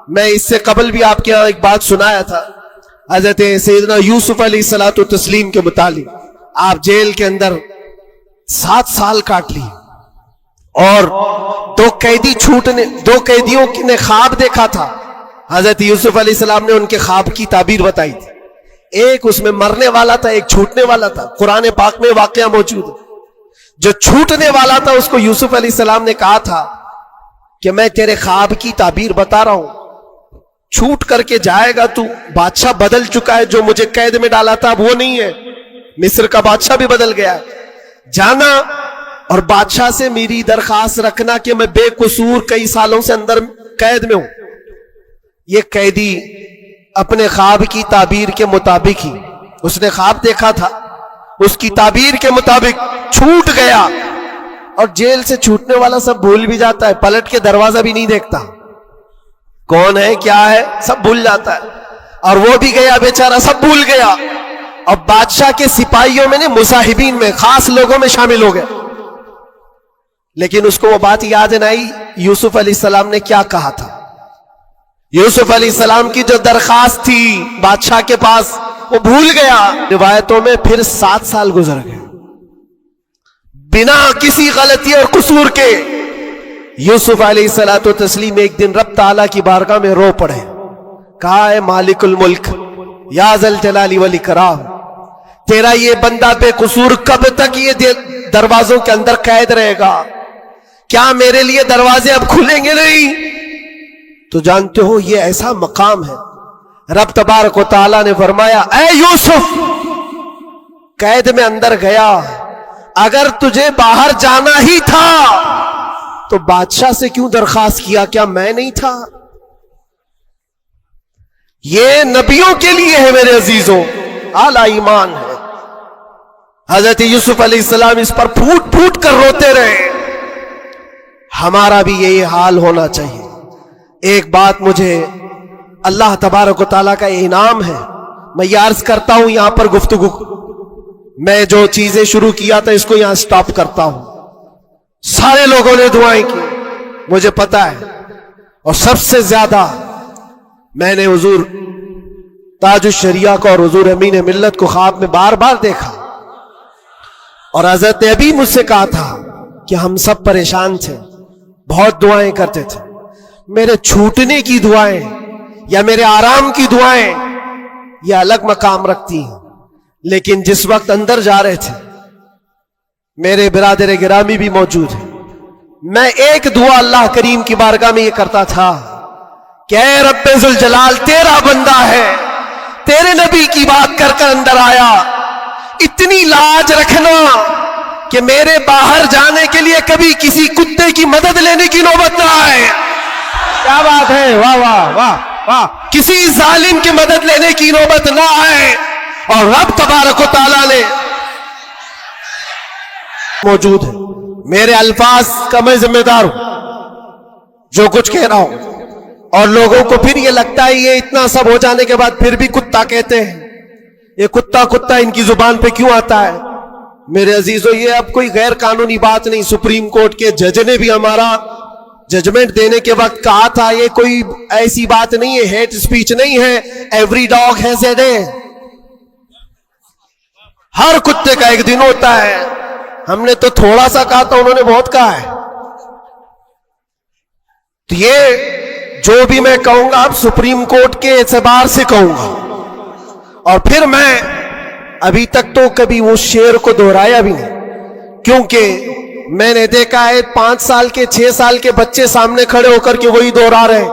میں اس سے قبل بھی آپ کے یہاں ایک بات سنایا تھا حضرت سیدنا یوسف علیہ الصلوۃ والتسلیم کے متعلق. آپ جیل کے اندر 7 سال کاٹ لی اور دو قیدیوں نے خواب دیکھا تھا. حضرت یوسف علیہ السلام نے ان کے خواب کی تعبیر بتائی تھی. ایک اس میں مرنے والا تھا، ایک چھوٹنے والا تھا. قرآن پاک میں واقعہ موجود ہے. جو چھوٹنے والا تھا اس کو یوسف علیہ السلام نے کہا تھا کہ میں تیرے خواب کی تعبیر بتا رہا ہوں، چھوٹ کر کے جائے گا تو. بادشاہ بدل چکا ہے، جو مجھے قید میں ڈالا تھا وہ نہیں ہے، مصر کا بادشاہ بھی بدل گیا ہے. جانا اور بادشاہ سے میری درخواست رکھنا کہ میں بے قصور کئی سالوں سے اندر قید میں ہوں. یہ قیدی اپنے خواب کی تعبیر کے مطابق ہی، اس نے خواب دیکھا تھا، اس کی تعبیر کے مطابق چھوٹ گیا. اور جیل سے چھوٹنے والا سب بھول بھی جاتا ہے، پلٹ کے دروازہ بھی نہیں دیکھتا، کون ہے کیا ہے سب بھول جاتا ہے. اور وہ بھی گیا بیچارہ، سب بھول گیا. اور بادشاہ کے سپاہیوں میں نے مصاحبین میں خاص لوگوں میں شامل ہو گیا. لیکن اس کو وہ بات یاد نہ آئی یوسف علیہ السلام نے کیا کہا تھا. یوسف علیہ السلام کی جو درخواست تھی بادشاہ کے پاس وہ بھول گیا. روایتوں میں پھر 7 سال گزر گئے بنا کسی غلطی اور قصور کے. یوسف علیہ الصلوۃ والتسلیم ایک دن رب تعالیٰ کی بارگاہ میں رو پڑے. کہا ہے مالک الملک یا ذا الجلال والاکرام، تیرا یہ بندہ بے قصور کب تک یہ دروازوں کے اندر قید رہے گا؟ کیا میرے لیے دروازے اب کھلیں گے نہیں؟ تو جانتے ہو یہ ایسا مقام ہے. رب تبارک و تعالیٰ نے فرمایا اے یوسف، قید میں اندر گیا، اگر تجھے باہر جانا ہی تھا تو بادشاہ سے کیوں درخواست کیا؟ کیا میں نہیں تھا؟ یہ نبیوں کے لیے ہے میرے عزیزوں، اعلی ایمان ہے. حضرت یوسف علیہ السلام اس پر پھوٹ پھوٹ کر روتے رہے. ہمارا بھی یہی حال ہونا چاہیے. ایک بات مجھے اللہ تبارک و تعالیٰ کا انعام ہے، میں یہ عرض کرتا ہوں یہاں پر گفتگو، میں جو چیزیں شروع کیا تھا اس کو یہاں سٹاپ کرتا ہوں. سارے لوگوں نے دعائیں کی، مجھے پتا ہے، اور سب سے زیادہ میں نے حضور تاج الشریعہ کو اور حضور امین ملت کو خواب میں بار بار دیکھا. اور حضرت نے ابھی مجھ سے کہا تھا کہ ہم سب پریشان تھے، بہت دعائیں کرتے تھے. میرے چھوٹنے کی دعائیں یا میرے آرام کی دعائیں یہ الگ مقام رکھتی ہیں، لیکن جس وقت اندر جا رہے تھے میرے برادر گرامی بھی موجود ہیں، میں ایک دعا اللہ کریم کی بارگاہ میں یہ کرتا تھا کہ اے رب ذوالجلال، تیرا بندہ ہے، تیرے نبی کی بات کر کر اندر آیا، اتنی لاج رکھنا کہ میرے باہر جانے کے لیے کبھی کسی کتے کی مدد لینے کی نوبت نہ آئے. کیا بات ہے، واہ واہ واہ واہ. کسی ظالم کی مدد لینے کی نوبت نہ آئے. اور رب تبارک و تعالیٰ نے موجود ہے. میرے الفاظ کا میں ذمہ دار ہوں جو کچھ کہہ رہا ہوں. اور لوگوں کو پھر یہ لگتا ہے یہ اتنا سب ہو جانے کے بعد پھر بھی کتا کہتے ہیں، یہ کتا کتا ان کی زبان پہ کیوں آتا ہے؟ میرے عزیزو یہ اب کوئی غیر قانونی بات نہیں. سپریم کورٹ کے جج نے بھی ہمارا ججمنٹ دینے کے وقت کہا تھا یہ کوئی ایسی بات نہیں ہے، ہیٹ سپیچ نہیں ہے. Every dog has a day, ہر کتے کا ایک دن ہوتا ہے. ہم نے تو تھوڑا سا کہا تھا، انہوں نے بہت کہا ہے. تو یہ جو بھی میں کہوں گا اب سپریم کورٹ کے اعتبار سے کہوں گا. اور پھر میں ابھی تک تو کبھی وہ شعر کو دہرایا بھی نہیں، کیونکہ میں نے دیکھا ہے 5 سال کے 6 سال کے بچے سامنے کھڑے ہو کر کے وہی دہرا رہے ہیں.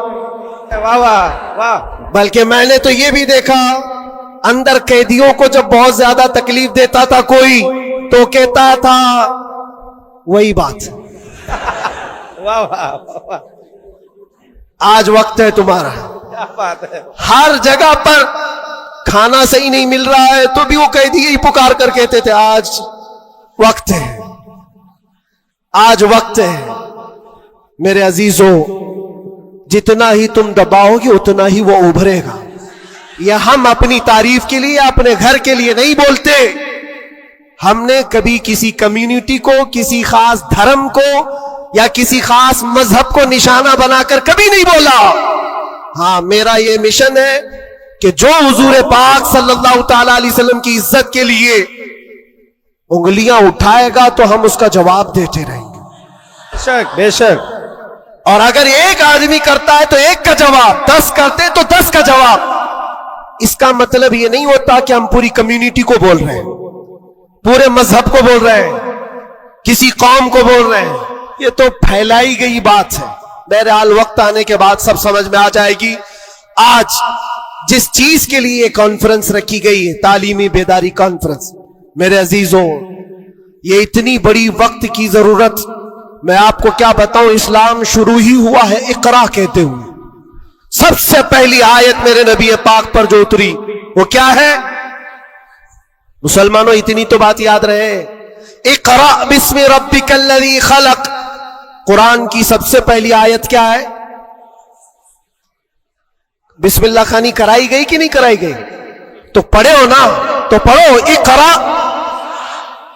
واہ واہ واہ. بلکہ میں نے تو یہ بھی دیکھا اندر قیدیوں کو جب بہت زیادہ تکلیف دیتا تھا کوئی تو کہتا تھا وہی بات. واہ واہ واہ. آج وقت ہے تمہارا. کیا بات ہے. ہر جگہ پر کھانا صحیح نہیں مل رہا ہے تو بھی وہ قیدی ہی پکار کر کہتے تھے آج وقت ہے، آج وقت ہے. میرے عزیزوں جتنا ہی تم دباؤ گے اتنا ہی وہ ابھرے گا. یہ ہم اپنی تعریف کے لیے اپنے گھر کے لیے نہیں بولتے. ہم نے کبھی کسی کمیونٹی کو، کسی خاص دھرم کو یا کسی خاص مذہب کو نشانہ بنا کر کبھی نہیں بولا. ہاں میرا یہ مشن ہے کہ جو حضور پاک صلی اللہ تعالی علیہ وسلم کی عزت کے لیے انگلیاں اٹھائے گا تو ہم اس کا جواب دیتے رہیں گے. بے شک بے شک. اور اگر ایک آدمی کرتا ہے تو ایک کا جواب، 10 کرتے تو 10 کا جواب. اس کا مطلب یہ نہیں ہوتا کہ ہم پوری کمیونٹی کو بول رہے ہیں، پورے مذہب کو بول رہے ہیں، کسی قوم کو بول رہے ہیں. یہ تو پھیلائی گئی بات ہے. بہرحال وقت آنے کے بعد سب سمجھ میں آ جائے گی. آج جس چیز کے لیے کانفرنس رکھی گئی ہے، تعلیمی بیداری کانفرنس، میرے عزیزوں یہ اتنی بڑی وقت کی ضرورت، میں آپ کو کیا بتاؤں. اسلام شروع ہی ہوا ہے اقرا کہتے ہوئے. سب سے پہلی آیت میرے نبی پاک پر جو اتری وہ کیا ہے؟ مسلمانوں اتنی تو بات یاد رہے، اقرا بسم ربک الذی خلق. قرآن کی سب سے پہلی آیت کیا ہے؟ بسم اللہ خانی کرائی گئی کہ نہیں کرائی گئی؟ تو پڑھے ہو نا، تو پڑھو اقرا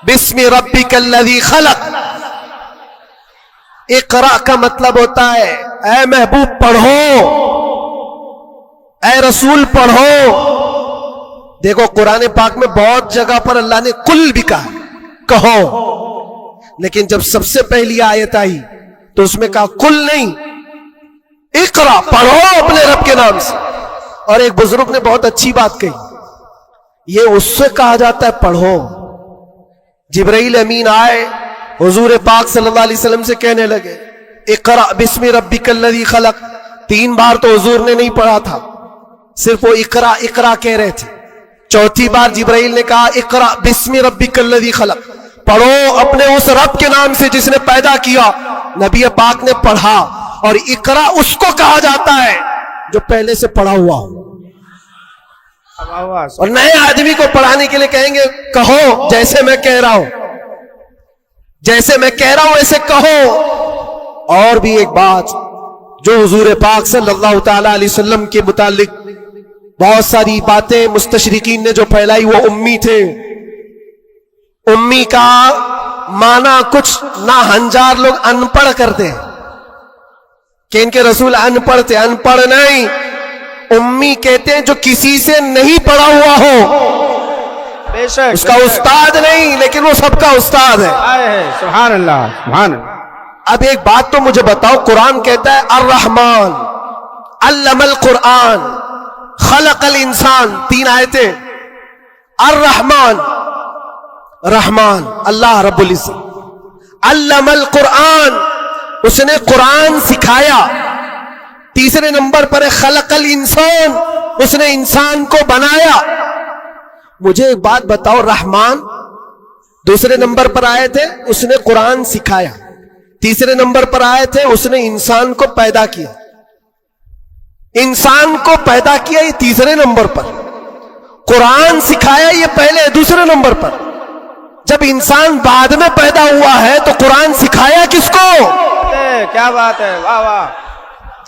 بسم ربک الذی خلق. اقرا کا مطلب ہوتا ہے اے محبوب پڑھو، اے رسول پڑھو. دیکھو قرآن پاک میں بہت جگہ پر اللہ نے کل بھی کہا، کہو، لیکن جب سب سے پہلی آیت آئی تو اس میں کہا کل نہیں، اقرا پڑھو اپنے رب کے نام سے. اور ایک بزرگ نے بہت اچھی بات کہی، یہ اس سے کہا جاتا ہے پڑھو. جبرائیل امین آئے حضور پاک صلی اللہ علیہ وسلم سے کہنے لگے اقرا بسم ربک الذی خلق. 3 بار تو حضور نے نہیں پڑھا تھا، صرف وہ اقرا اقرا کہہ رہے تھے. 4تھی بار جبرائیل نے کہا اقرا بسم ربک الذی خلق، پڑھو اپنے اس رب کے نام سے جس نے پیدا کیا. نبی پاک نے پڑھا. اور اقرا اس کو کہا جاتا ہے جو پہلے سے پڑھا ہوا ہو. اور نئے آدمی کو پڑھانے کے لیے کہیں گے کہو جیسے میں کہہ رہا ہوں، جیسے میں کہہ رہا ہوں ایسے کہو. اور بھی ایک بات جو حضور پاک صلی اللہ تعالی علیہ وسلم کے متعلق بہت ساری باتیں مستشرقین نے جو پھیلائی، وہ امی تھے. امی کا معنی کچھ نہ ہنجار لوگ ان پڑھ کرتے ہیں کہ ان کے رسول ان پڑھ تھے. ان پڑھ نہیں، امی کہتے ہیں جو کسی سے نہیں پڑھا ہوا ہو. بے شک. اس کا استاد نہیں لیکن وہ سب کا استاد ہے. سبحان اللہ سبحان اللہ. اب ایک بات تو مجھے بتاؤ، قرآن کہتا ہے الرحمن علم القرآن خلق الانسان، 3 آیتیں. الرحمن، رحمان اللہ رب العزت، علم القرآن اس نے قرآن سکھایا. تیسرے نمبر پر ہے خلق الانسان، اس نے انسان کو بنایا. مجھے ایک بات بتاؤ، رحمان دوسرے نمبر پر آئے تھے اس نے قرآن سکھایا، تیسرے نمبر پر آئے تھے اس نے انسان کو پیدا کیا. انسان کو پیدا کیا یہ تیسرے نمبر پر، قرآن سکھایا یہ پہلے دوسرے نمبر پر. جب انسان بعد میں پیدا ہوا ہے تو قرآن سکھایا کس کو؟ کیا بات ہے، واہ واہ.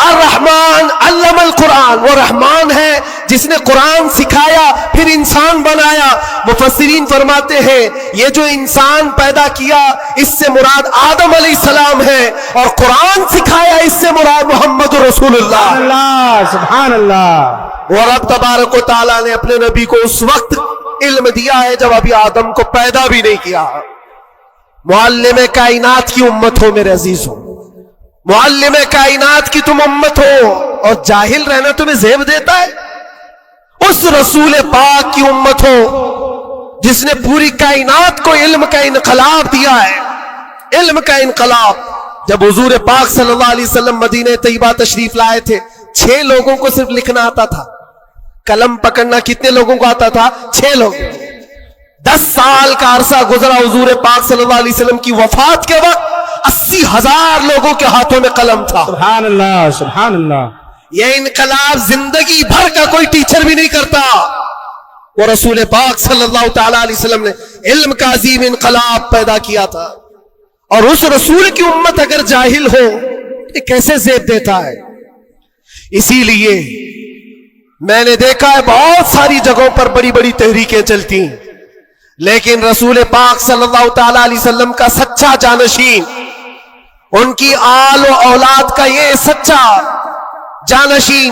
الرحمن علم القرآن، وہ رحمان ہے جس نے قرآن سکھایا پھر انسان بنایا. مفسرین فرماتے ہیں یہ جو انسان پیدا کیا اس سے مراد آدم علیہ السلام ہے، اور قرآن سکھایا اس سے مراد محمد رسول اللہ. اللہ سبحان اللہ. اور رب تبارک و تعالیٰ نے اپنے نبی کو اس وقت علم دیا ہے جب ابھی آدم کو پیدا بھی نہیں کیا. معلم کائنات کی امت ہو میرے عزیزوں، معلم کائنات کی تم امت ہو، اور جاہل رہنا تمہیں زیب دیتا ہے. اس رسول پاک کی امت ہو جس نے پوری کائنات کو علم کا انقلاب دیا ہے. علم کا انقلاب. جب حضور پاک صلی اللہ علیہ وسلم مدینہ طیبہ تشریف لائے تھے 6 لوگوں کو صرف لکھنا آتا تھا، قلم پکڑنا کتنے لوگوں کو آتا تھا؟ 6 لوگ. 10 سال کا عرصہ گزرا حضور پاک صلی اللہ علیہ وسلم کی وفات کے وقت 80,000 لوگوں کے ہاتھوں میں قلم تھا. سبحان اللہ سبحان اللہ. یہ انقلاب زندگی بھر کا کوئی ٹیچر بھی نہیں کرتا. وہ رسول پاک صلی اللہ تعالی علیہ وسلم نے علم کا عظیم انقلاب پیدا کیا تھا. اور اس رسول کی امت اگر جاہل ہو یہ کیسے زیب دیتا ہے؟ اسی لیے میں نے دیکھا ہے بہت ساری جگہوں پر بڑی بڑی تحریکیں چلتی ہیں، لیکن رسول پاک صلی اللہ تعالی علیہ وسلم کا سچا جانشین، ان کی آل و اولاد کا یہ سچا جانشین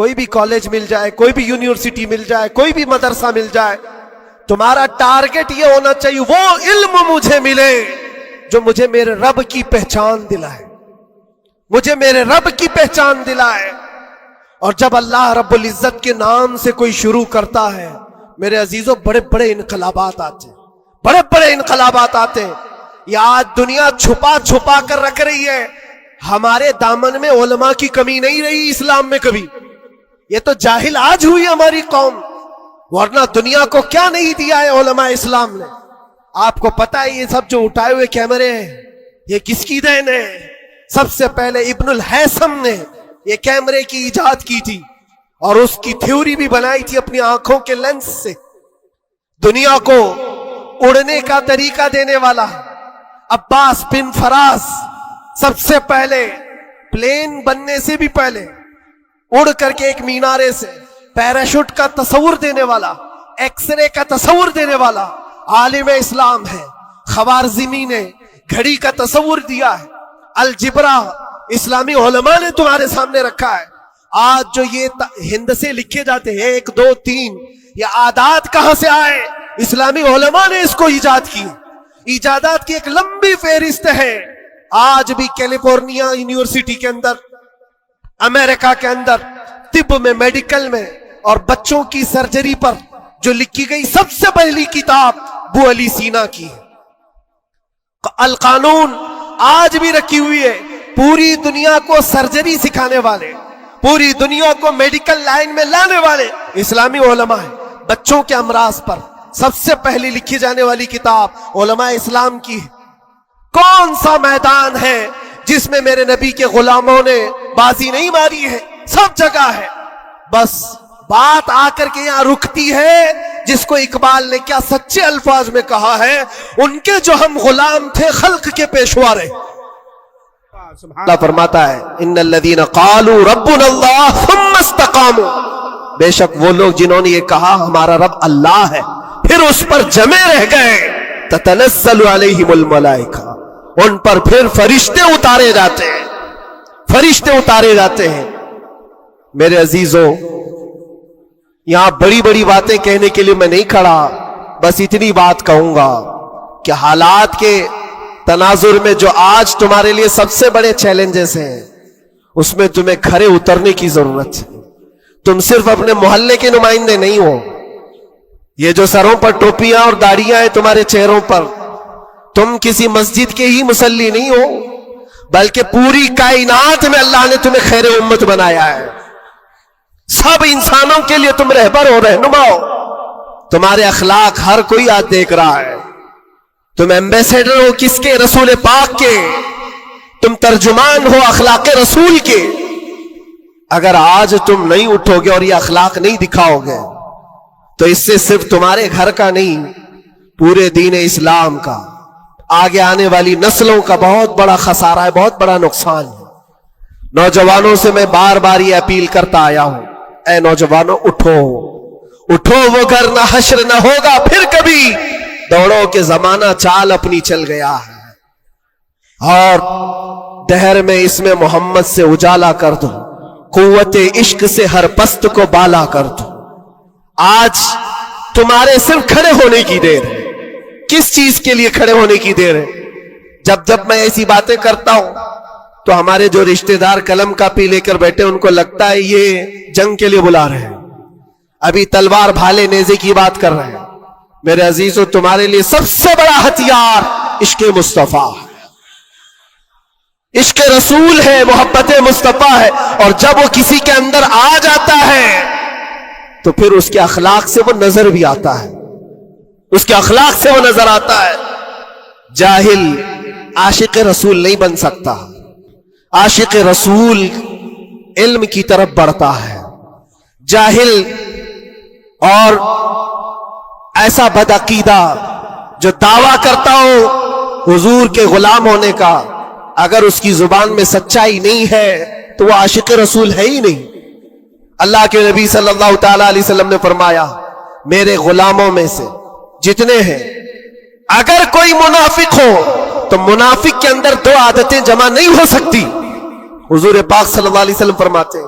کوئی بھی کالج مل جائے, کوئی بھی یونیورسٹی مل جائے, کوئی بھی مدرسہ مل جائے, تمہارا ٹارگٹ یہ ہونا چاہیے وہ علم مجھے ملے جو مجھے میرے رب کی پہچان دلائے, مجھے میرے رب کی پہچان دلائے. اور جب اللہ رب العزت کے نام سے کوئی شروع کرتا ہے میرے عزیزوں, بڑے بڑے انقلابات آتے ہیں, بڑے بڑے انقلابات آتے ہیں. یہ آج دنیا چھپا چھپا کر رکھ رہی ہے. ہمارے دامن میں علماء کی کمی نہیں رہی اسلام میں کبھی, یہ تو جاہل آج ہوئی ہماری قوم, ورنہ دنیا کو کیا نہیں دیا ہے علماء اسلام نے. آپ کو پتا ہے یہ سب جو اٹھائے ہوئے کیمرے ہیں یہ کس کی دین ہے؟ سب سے پہلے ابن الحیثم نے یہ کیمرے کی ایجاد کی تھی اور اس کی تھیوری بھی بنائی تھی اپنی آنکھوں کے لینس سے. دنیا کو اڑنے کا طریقہ دینے والا عباس بن فراس سب سے پہلے پلین بننے سے بھی پہلے اڑ کر کے ایک مینارے سے پیراشوٹ کا تصور دینے والا, ایکس رے کا تصور دینے والا عالم اسلام ہے. خوارزمی نے گھڑی کا تصور دیا ہے. الجبرا اسلامی علماء نے تمہارے سامنے رکھا ہے. آج جو یہ ہند سے لکھے جاتے ہیں 1 2 3 یہ عادات کہاں سے آئے؟ اسلامی علماء نے اس کو ایجاد کی. ایجادات کی ایک لمبی فہرست ہے. آج بھی کیلیفورنیا یونیورسٹی کے اندر, امریکہ کے اندر طب میں, میڈیکل میں اور بچوں کی سرجری پر جو لکھی گئی سب سے پہلی کتاب ابو علی سینا کی ہے. القانون آج بھی رکھی ہوئی ہے. پوری دنیا کو سرجری سکھانے والے, پوری دنیا کو میڈیکل لائن میں لانے والے اسلامی علماء ہیں. بچوں کے امراض پر سب سے پہلی لکھی جانے والی کتاب علماء اسلام کی ہے. کون سا میدان ہے جس میں میرے نبی کے غلاموں نے بازی نہیں ماری ہے؟ سب جگہ ہے. بس بات آ کر کے یہاں رکتی ہے جس کو اقبال نے کیا سچے الفاظ میں کہا ہے, ان کے جو ہم غلام تھے خلق کے پیشوا رہے. اللہ فرماتا ہے ان الذین قالوا ربنا اللہ ثم استقاموا, بے شک وہ لوگ جنہوں نے یہ کہا ہمارا رب اللہ ہے پھر اس پر جمے رہ گئے, تتنزل علیہم الملائکہ, ان پر پھر فرشتے اتارے جاتے ہیں, فرشتے اتارے جاتے ہیں. میرے عزیزوں, یہاں بڑی بڑی باتیں کہنے کے لیے میں نہیں کھڑا, بس اتنی بات کہوں گا کہ حالات کے تناظر میں جو آج تمہارے لیے سب سے بڑے چیلنجز ہیں اس میں تمہیں کھڑے اترنے کی ضرورت ہے. تم صرف اپنے محلے کے نمائندے نہیں ہو. یہ جو سروں پر ٹوپیاں اور داڑیاں ہیں تمہارے چہروں پر, تم کسی مسجد کے ہی مصلی نہیں ہو, بلکہ پوری کائنات میں اللہ نے تمہیں خیر امت بنایا ہے. سب انسانوں کے لیے تم رہبر ہو, رہنما ہو. تمہارے اخلاق ہر کوئی آج دیکھ رہا ہے. تم ایمبیسیڈر ہو کس کے؟ رسول پاک کے. تم ترجمان ہو اخلاق رسول کے. اگر آج تم نہیں اٹھو گے اور یہ اخلاق نہیں دکھاؤ گے تو اس سے صرف تمہارے گھر کا نہیں, پورے دین اسلام کا, آگے آنے والی نسلوں کا بہت بڑا خسارہ ہے, بہت بڑا نقصان ہے. نوجوانوں سے میں بار بار یہ اپیل کرتا آیا ہوں, اے نوجوانوں اٹھو, اٹھو, وہ گھر نہ حشر نہ ہوگا پھر کبھی, دوڑوں کے زمانہ چال اپنی چل گیا ہے, اور دہر میں اس میں محمد سے اجالا کر دو, قوت عشق سے ہر پست کو بالا کر دو. آج تمہارے صرف کھڑے ہونے کی دیر ہے. کس چیز کے لیے کھڑے ہونے کی دیر ہے؟ جب میں ایسی باتیں کرتا ہوں تو ہمارے جو رشتہ دار قلم کاپی لے کر بیٹھے ان کو لگتا ہے یہ جنگ کے لیے بلا رہے ہیں, ابھی تلوار بھالے نیزے کی بات کر رہے ہیں. میرے عزیزوں, تمہارے لیے سب سے بڑا ہتھیار عشق مصطفیٰ ہے, عشق رسول ہے, محبت مصطفیٰ ہے. اور جب وہ کسی کے اندر آ جاتا ہے تو پھر اس کے اخلاق سے وہ نظر بھی آتا ہے, اس کے اخلاق سے وہ نظر آتا ہے. جاہل عاشق رسول نہیں بن سکتا. عاشق رسول علم کی طرف بڑھتا ہے. جاہل اور ایسا بدعقیدہ جو دعویٰ کرتا ہو حضور کے غلام ہونے کا, اگر اس کی زبان میں سچائی نہیں ہے تو وہ عاشق رسول ہے ہی نہیں. اللہ کے نبی صلی اللہ تعالی علیہ وسلم نے فرمایا, میرے غلاموں میں سے جتنے ہیں اگر کوئی منافق ہو تو منافق کے اندر 2 عادتیں جمع نہیں ہو سکتی. حضور پاک صلی اللہ علیہ وسلم فرماتے ہیں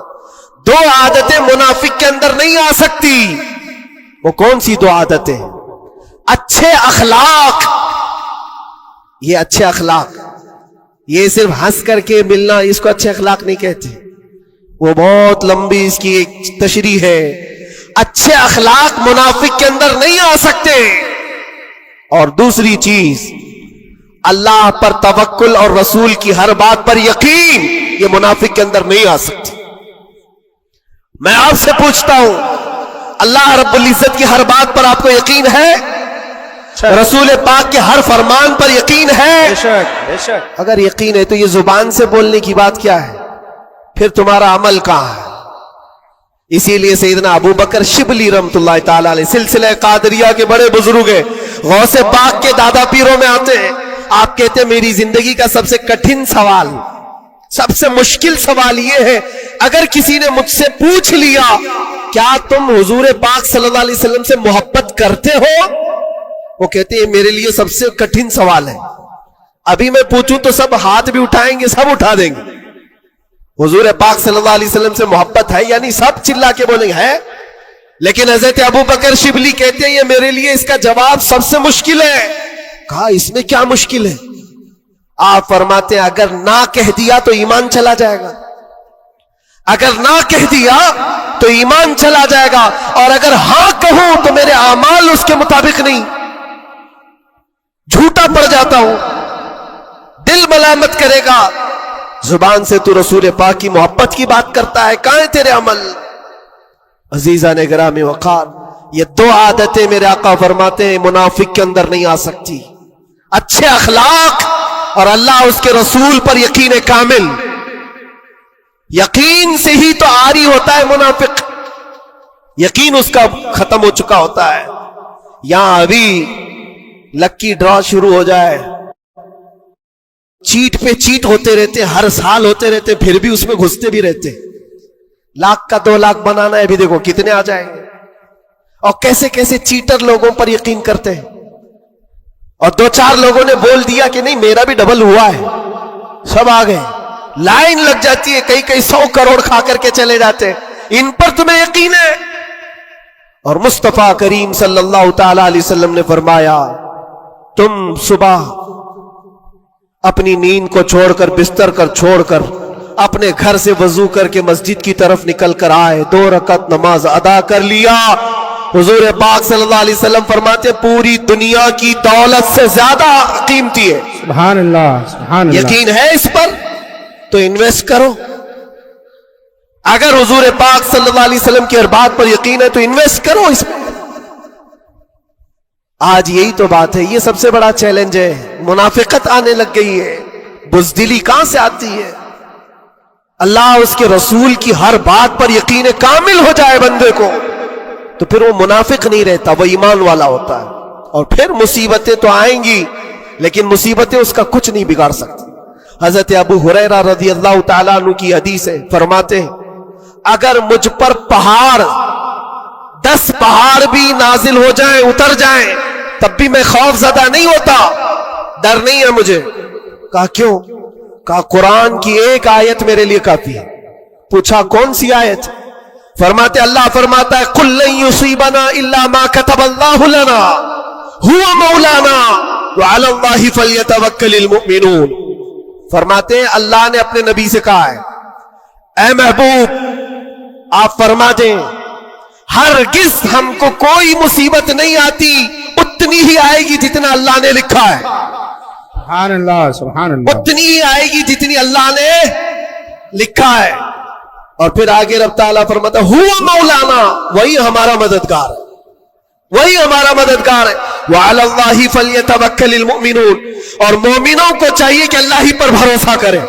دو عادتیں منافق کے اندر نہیں آ سکتی. وہ کون سی دو عادتیں؟ اچھے اخلاق. یہ اچھے اخلاق، یہ صرف ہنس کر کے ملنا اس کو اچھے اخلاق نہیں کہتے، وہ بہت لمبی اس کی ایک تشریح ہے. اچھے اخلاق منافق کے اندر نہیں آ سکتے. اور دوسری چیز، اللہ پر توکل اور رسول کی ہر بات پر یقین، یہ منافق کے اندر نہیں آ سکتی. میں آپ سے پوچھتا ہوں، اللہ رب العزت کی ہر بات پر آپ کو یقین ہے؟ رسول پاک کے ہر فرمان پر یقین ہے؟ بے شک بے شک. اگر یقین ہے تو یہ زبان سے بولنے کی بات کیا ہے؟ پھر تمہارا عمل کہاں ہے؟ اسی لیے سیدنا ابو بکر شبلی رحمۃ اللہ تعالی علیہ سلسلہ قادریہ کے بڑے بزرگ ہیں، غوث پاک کے دادا پیروں میں آتے ہیں. آپ کہتے ہیں میری زندگی کا سب سے کٹھن سوال، سب سے مشکل سوال یہ ہے، اگر کسی نے مجھ سے پوچھ لیا کیا تم حضور پاک صلی اللہ علیہ وسلم سے محبت کرتے ہو؟ وہ کہتے ہیں میرے لیے سب سے کٹھن سوال ہے. ابھی میں پوچھوں تو سب ہاتھ بھی اٹھائیں گے، سب اٹھا دیں گے. حضور پاک صلی اللہ علیہ وسلم سے محبت ہے، یعنی سب چلا کے بولیں گے ہے. لیکن حضرت ابو بکر شبلی کہتے ہیں یہ میرے لیے اس کا جواب سب سے مشکل ہے. کہا اس میں کیا مشکل ہے؟ آپ فرماتے ہیں اگر نہ کہہ دیا تو ایمان چلا جائے گا، اگر نہ کہہ دیا تو ایمان چلا جائے گا، اور اگر ہاں کہوں تو میرے اعمال اس کے مطابق نہیں، جھوٹا پڑ جاتا ہوں، دل ملامت کرے گا. زبان سے تو رسول پاک کی محبت کی بات کرتا ہے، کہاں ہے تیرے عمل؟ عزیزان گرامی وقار، یہ دو عادتیں میرے آقا فرماتے ہیں منافق کے اندر نہیں آ سکتی. اچھے اخلاق اور اللہ اس کے رسول پر یقین کامل. یقین سے ہی تو عاری ہوتا ہے منافق، یقین اس کا ختم ہو چکا ہوتا ہے. یہاں ابھی لکی ڈرا شروع ہو جائے، چیٹ پہ چیٹ ہوتے رہتے، ہر سال ہوتے رہتے، پھر بھی اس میں گھستے بھی رہتے. لاکھ کا 2 لاکھ بنانا ہے، ابھی دیکھو کتنے آ جائیں گے. اور کیسے کیسے چیٹر لوگوں پر یقین کرتے ہیں. اور 2-4 لوگوں نے بول دیا کہ نہیں میرا بھی ڈبل ہوا ہے، سب آ گئے، لائن لگ جاتی ہے، کئی 100 کروڑ کھا کر کے چلے جاتے. ان پر تمہیں یقین ہے؟ اور مصطفیٰ کریم صلی اللہ تعالی علیہ وسلم نے فرمایا تم صبح اپنی نیند کو چھوڑ کر، بستر کر چھوڑ کر، اپنے گھر سے وضو کر کے مسجد کی طرف نکل کر آئے، 2 رکعت نماز ادا کر لیا. حضور پاک صلی اللہ علیہ وسلم فرماتے پوری دنیا کی دولت سے زیادہ قیمتی ہے. سبحان اللہ سبحان اللہ. یقین ہے اس پر تو انویسٹ کرو. اگر حضور پاک صلی اللہ علیہ وسلم کی ہر بات پر یقین ہے تو انویسٹ کرو اس میں. آج یہی تو بات ہے، یہ سب سے بڑا چیلنج ہے. منافقت آنے لگ گئی ہے، بزدلی کہاں سے آتی ہے؟ اللہ اس کے رسول کی ہر بات پر یقین کامل ہو جائے بندے کو تو پھر وہ منافق نہیں رہتا، وہ ایمان والا ہوتا ہے. اور پھر مصیبتیں تو آئیں گی لیکن مصیبتیں اس کا کچھ نہیں بگاڑ سکتی. حضرت ابو ہریرہ رضی اللہ تعالیٰ عنہ کی حدیث ہے، فرماتے ہیں اگر مجھ پر 10 پہاڑ بھی نازل ہو جائیں، اتر جائیں، تب بھی میں خوف زدہ نہیں ہوتا، ڈر نہیں ہے مجھے. کہا کیوں؟ کہا قرآن کی ایک آیت میرے لیے کافی ہے. پوچھا کون سی آیت؟ فرماتے اللہ فرماتا ہے قُلْ لَن يُصِيبَنَا إِلَّا مَا كَتَبَ اللَّهُ لَنَا هُوَ مَوْلَانَا وَعَلَى اللَّهِ فَلْيَتَوَكَّلِ الْمُؤْمِنُونَ. فرماتے ہیں اللہ نے اپنے نبی سے کہا ہے اے محبوب آپ فرما دیں ہرگز ہم کو کوئی مصیبت نہیں آتی، اتنی ہی آئے گی جتنا اللہ نے لکھا ہے. سبحان اللہ سبحان اللہ. اتنی ہی آئے گی جتنی اللہ نے لکھا ہے. اور پھر آگے رب تعالیٰ فرماتا ہوا مولانا، وہی ہمارا مددگار ہے، وہی ہمارا مددگار ہے. وعلی اللہ فلیتوکل المؤمنون، اور مومنوں کو چاہیے کہ اللہ ہی پر بھروسہ کرے.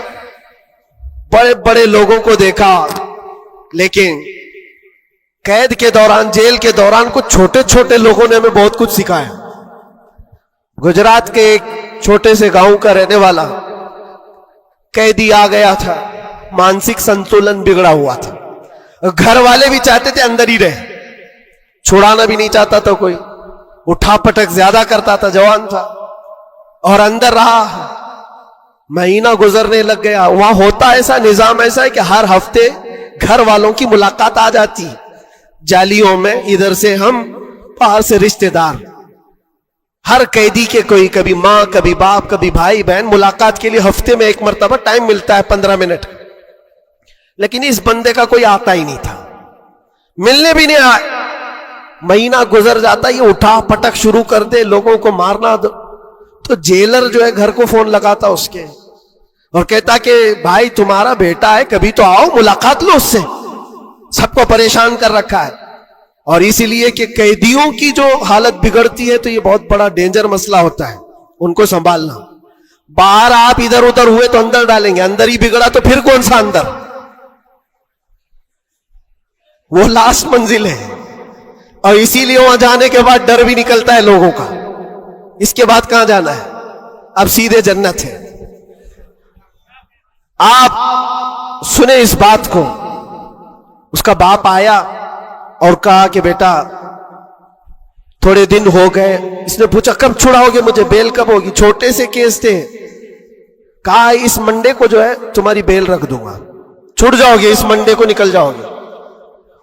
بڑے بڑے لوگوں کو دیکھا لیکن قید کے دوران، جیل کے دوران کچھ چھوٹے چھوٹے لوگوں نے ہمیں بہت کچھ سکھایا. گجرات کے ایک چھوٹے سے گاؤں کا رہنے والا قیدی آ گیا تھا، مانسک سنتولن بگڑا ہوا تھا، گھر والے بھی چاہتے تھے اندر ہی رہے، چھڑانا بھی نہیں چاہتا تھا کوئی، اٹھا پٹک زیادہ کرتا تھا، جوان تھا اور اندر رہا. مہینہ گزرنے لگ گیا. وہاں ہوتا ایسا، نظام ایسا ہے کہ ہر ہفتے گھر والوں کی ملاقات آ جاتی جالیوں میں, ادھر سے ہم باہر سے رشتہ دار, ہر قیدی کے کوئی کبھی ماں کبھی باپ کبھی بھائی بہن, ملاقات کے لیے ہفتے میں ایک مرتبہ ٹائم ملتا ہے 15 منٹ. لیکن اس بندے کا کوئی آتا ہی نہیں تھا, ملنے بھی نہیں آئے. مہینہ گزر جاتا, یہ اٹھا پٹک شروع کر دے لوگوں کو مارنا. تو جیلر جو ہے گھر کو فون لگاتا اس کے اور کہتا کہ بھائی تمہارا بیٹا ہے, کبھی تو آؤ ملاقات لو اس سے, سب کو پریشان کر رکھا ہے. اور اسی لیے کہ قیدیوں کی جو حالت بگڑتی ہے تو یہ بہت بڑا ڈینجر مسئلہ ہوتا ہے, ان کو سنبھالنا. باہر آپ ادھر ادھر ہوئے تو اندر ڈالیں گے, اندر ہی بگڑا تو پھر کون سا اندر, وہ لاسٹ منزل ہے. اور اسی لیے وہاں جانے کے بعد ڈر بھی نکلتا ہے لوگوں کا, اس کے بعد کہاں جانا ہے, اب سیدھے جنت ہے. آپ سنیں اس بات کو. اس کا باپ آیا اور کہا کہ بیٹا تھوڑے دن ہو گئے. اس نے پوچھا کب چھڑاؤ گے مجھے, بیل کب ہوگی؟ چھوٹے سے کیس تھے. کہا اس منڈے کو جو ہے تمہاری بیل رکھ دوں گا, چھڑ جاؤ گے, اس منڈے کو نکل جاؤ گے.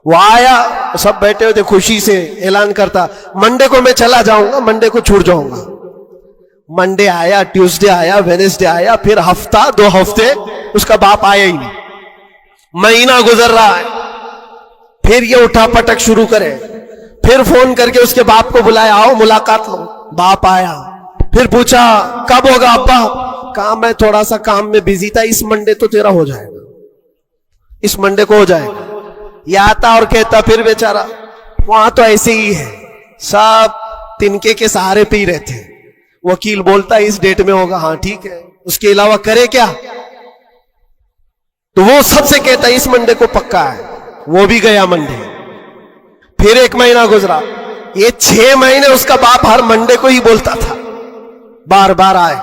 وہ آیا, سب بیٹھے ہوئے تھے, خوشی سے اعلان کرتا منڈے کو میں چلا جاؤں گا, منڈے کو چھوڑ جاؤں گا. منڈے آیا, ٹیوزڈے آیا, وینسڈے آیا, پھر ہفتہ 2 ہفتے اس کا باپ آیا ہی نہیں. مہینہ گزر رہا ہے, پھر یہ اٹھا پٹک شروع کرے. پھر فون کر کے اس کے باپ کو بلایا, آؤ ملاقات لو. باپ آیا, پھر پوچھا کب ہوگا ابا؟ کہا میں تھوڑا سا کام میں بزی تھا, اس منڈے تو تیرا ہو جائے گا, اس منڈے کو ہو جائے گا. یہ آتا اور کہتا پھر بیچارہ وہاں تو ایسے ہی ہے, سب تنکے کے سہارے پہ ہی رہتے ہیں. وکیل بولتا ہے اس ڈیٹ میں ہوگا, ہاں ٹھیک ہے, اس کے علاوہ کرے کیا؟ تو وہ سب سے کہتا ہے اس منڈے کو پکا ہے. وہ بھی گیا منڈے. پھر 1 مہینہ گزرا, یہ 6 مہینے اس کا باپ ہر منڈے کو ہی بولتا تھا بار بار آئے,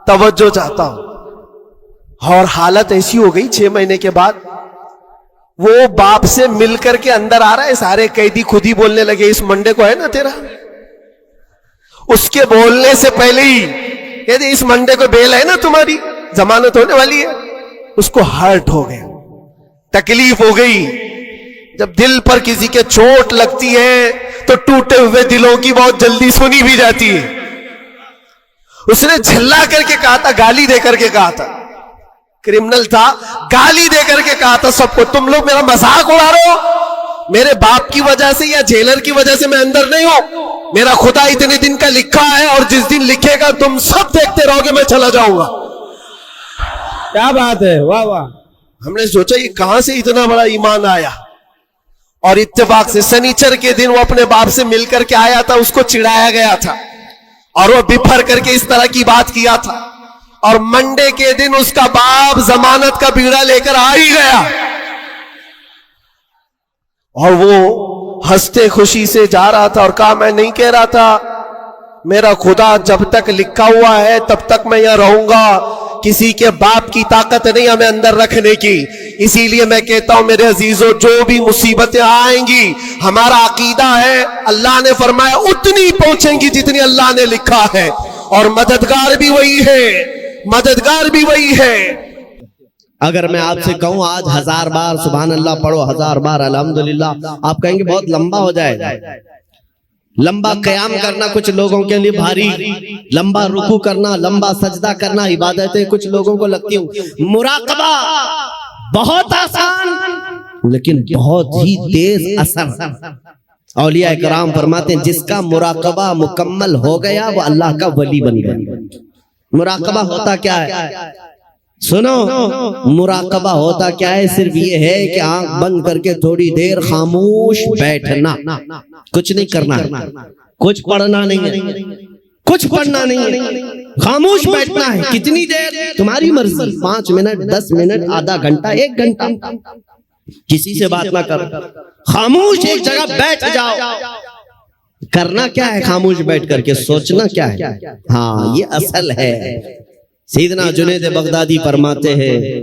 توجہ چاہتا ہوں. اور حالت ایسی ہو گئی 6 مہینے کے بعد وہ باپ سے مل کر کے اندر آ رہا ہے, سارے قیدی خود ہی بولنے لگے اس منڈے کو ہے نا تیرا. اس کے بولنے سے پہلے ہی کہتے اس منڈے کو بیل ہے نا تمہاری, ضمانت ہونے والی ہے. اس کو ہرٹ ہو گیا, تکلیف ہو گئی. جب دل پر کسی کے چوٹ لگتی ہے تو ٹوٹے ہوئے دلوں کی بہت جلدی سنی بھی جاتی ہے. اس نے جھلا کر کے کہا تھا, گالی دے کر کے کہا تھا, کرمنل تھا, گالی دے کر کے کہا تھا سب کو, تم لوگ میرا مذاق اڑا رہے ہو, میرے باپ کی وجہ سے یا جیلر کی وجہ سے میں اندر نہیں ہوں. میرا خدا اتنے دن کا لکھا ہے, اور جس دن لکھے گا تم سب دیکھتے رہو گے, میں چلا جاؤں گا. کیا بات ہے, واہ واہ. ہم نے سوچا یہ کہاں سے اتنا بڑا ایمان آیا. اور اتفاق سے سنیچر کے دن وہ اپنے باپ سے مل کر کے آیا تھا, اس کو چڑھایا گیا تھا اور وہ بپھر کر کے اس طرح کی بات کیا تھا. اور منڈے کے دن اس کا باپ ضمانت کا بیڑا لے کر آ ہی گیا, اور وہ ہنستے خوشی سے جا رہا تھا اور کہا میں نہیں کہہ رہا تھا, میرا خدا جب تک لکھا ہوا ہے تب تک میں یہاں رہوں گا, کسی کے باپ کی طاقت نہیں ہمیں اندر رکھنے کی. اسی لیے میں کہتا ہوں میرے عزیزوں, جو بھی مصیبتیں آئیں گی, ہمارا عقیدہ ہے اللہ نے فرمایا اتنی پہنچیں گی جتنی اللہ نے لکھا ہے, اور مددگار بھی وہی ہے, مددگار بھی وہی ہے. اگر میں آپ سے کہوں آج 1000 بار سبحان اللہ پڑھو, 1000 بار الحمدللہ, آپ کہیں گے بہت لمبا ہو جائے گا. لمبا قیام کرنا کچھ لوگوں کے لیے بھاری, لمبا رکوع کرنا, لمبا سجدہ کرنا عبادتیں کچھ لوگوں کو لگتی ہوں. مراقبہ بہت آسان لیکن بہت ہی تیز اثر. اولیاء کرام فرماتے ہیں جس کا مراقبہ مکمل ہو گیا وہ اللہ کا ولی بن گیا. مراقبہ ہوتا کیا ہے؟ سنو, مراقبہ ہوتا کیا ہے؟ صرف یہ ہے کہ آنکھ بند کر کے تھوڑی دیر خاموش بیٹھنا, کچھ نہیں کرنا, کچھ پڑھنا نہیں ہے, کچھ پڑھنا نہیں ہے, خاموش بیٹھنا ہے. کتنی دیر تمہاری مرضی, 5 منٹ, 10 منٹ, آدھا گھنٹہ, 1 گھنٹہ, کسی سے بات نہ کرو, خاموش ایک جگہ بیٹھ جاؤ. کرنا کیا ہے خاموش بیٹھ کر کے؟ سوچنا کیا ہے؟ ہاں یہ اصل ہے. سیدنا جنید بغدادی فرماتے ہیں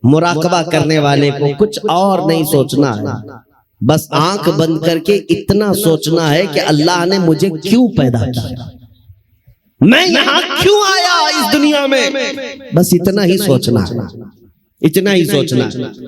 مراقبہ کرنے والے کو کچھ اور نہیں سوچنا ہے, بس آنکھ بند کر کے اتنا سوچنا ہے کہ اللہ نے مجھے کیوں پیدا کیا, میں یہاں کیوں آیا اس دنیا میں, بس اتنا ہی سوچنا ہے, اتنا ہی سوچنا ہے.